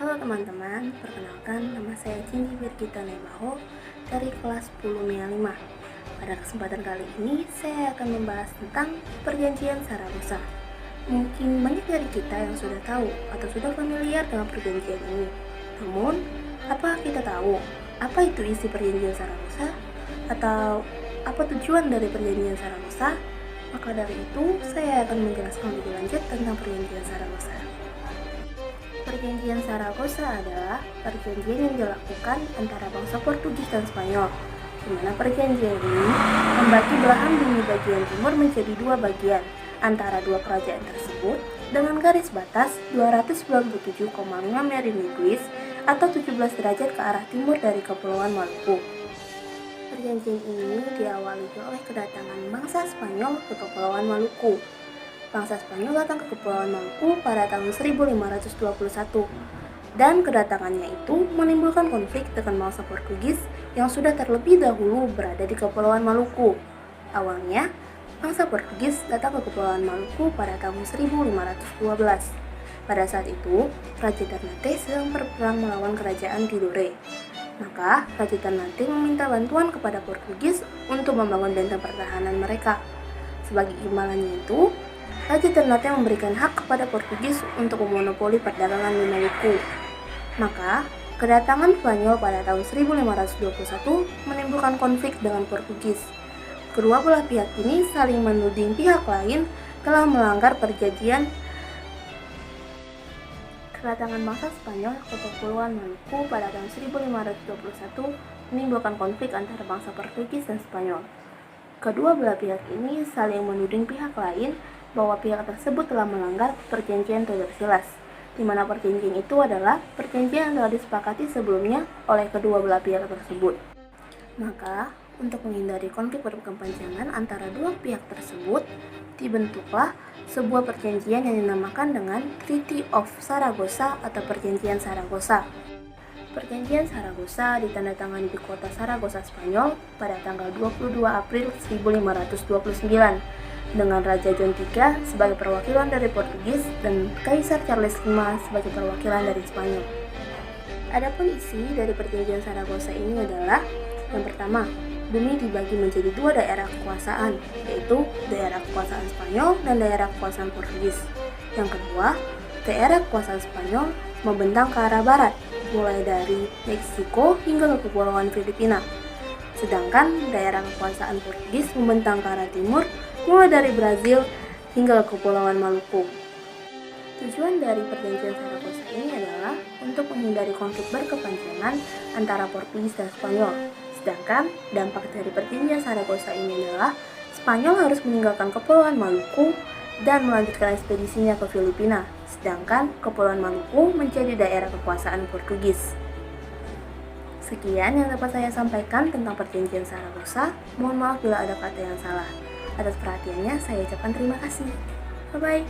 Halo teman-teman, perkenalkan nama saya Cindy Birgita Nebaho dari kelas 10 MIA 5. Pada kesempatan kali ini, saya akan membahas tentang Perjanjian Saragossa. Mungkin banyak dari kita yang sudah tahu atau sudah familiar dengan perjanjian ini. Namun, apa kita tahu apa itu isi Perjanjian Saragossa? Atau apa tujuan dari Perjanjian Saragossa? Maka dari itu, saya akan menjelaskan lebih lanjut tentang Perjanjian Saragossa. Perjanjian Saragossa adalah perjanjian yang dilakukan antara bangsa Portugis dan Spanyol, di mana perjanjian ini membagi belahan bumi bagian timur menjadi dua bagian antara dua kerajaan tersebut dengan garis batas 297,5 meridian atau 17 derajat ke arah timur dari Kepulauan Maluku. Perjanjian ini diawali oleh kedatangan bangsa Spanyol ke Kepulauan Maluku. Bangsa Spanyol datang ke Kepulauan Maluku pada tahun 1521 dan kedatangannya itu menimbulkan konflik dengan bangsa Portugis yang sudah terlebih dahulu berada di Kepulauan Maluku. Awalnya, bangsa Portugis datang ke Kepulauan Maluku pada tahun 1512. Pada saat itu, Raja Ternate sedang berperang melawan kerajaan Tidore. Maka, Raja Ternate meminta bantuan kepada Portugis untuk membangun benteng pertahanan mereka. Sebagai imbalannya itu, Raja Ternate memberikan hak kepada Portugis untuk memonopoli perdagangan di Maluku. Maka, kedatangan Spanyol pada tahun 1521 menimbulkan konflik dengan Portugis. Kedua belah pihak ini saling menuding pihak lain telah melanggar perjanjian. Kedatangan bangsa Spanyol ke Kepulauan Maluku pada tahun 1521 menimbulkan konflik antara bangsa Portugis dan Spanyol. Kedua belah pihak ini saling menuding pihak lain bahwa pihak tersebut telah melanggar perjanjian Tordesillas, di mana perjanjian itu adalah perjanjian yang telah disepakati sebelumnya oleh kedua belah pihak tersebut. Maka, untuk menghindari konflik berkepanjangan antara dua pihak tersebut, dibentuklah sebuah perjanjian yang dinamakan dengan Treaty of Saragossa atau Perjanjian Saragossa. Perjanjian Saragossa ditandatangani di kota Saragossa, Spanyol pada tanggal 22 April 1529 dengan Raja John III sebagai perwakilan dari Portugis dan Kaisar Charles V sebagai perwakilan dari Spanyol. Adapun isi dari Perjanjian Saragossa ini adalah yang pertama, bumi dibagi menjadi dua daerah kekuasaan, yaitu daerah kekuasaan Spanyol dan daerah kekuasaan Portugis. Yang kedua, daerah kekuasaan Spanyol membentang ke arah barat, mulai dari Meksiko hingga ke Kepulauan Filipina. Sedangkan daerah kekuasaan Portugis membentang ke arah timur, mulai dari Brazil hingga ke Kepulauan Maluku. Tujuan dari Perjanjian Saragossa ini adalah untuk menghindari konflik berkepanjangan antara Portugis dan Spanyol. Sedangkan dampak dari Perjanjian Saragossa ini adalah Spanyol harus meninggalkan Kepulauan Maluku dan melanjutkan ekspedisinya ke Filipina, sedangkan Kepulauan Maluku menjadi daerah kekuasaan Portugis. Sekian yang dapat saya sampaikan tentang Perjanjian Saragossa. Mohon maaf bila ada kata yang salah. Atas perhatiannya, saya ucapkan terima kasih. Bye-bye.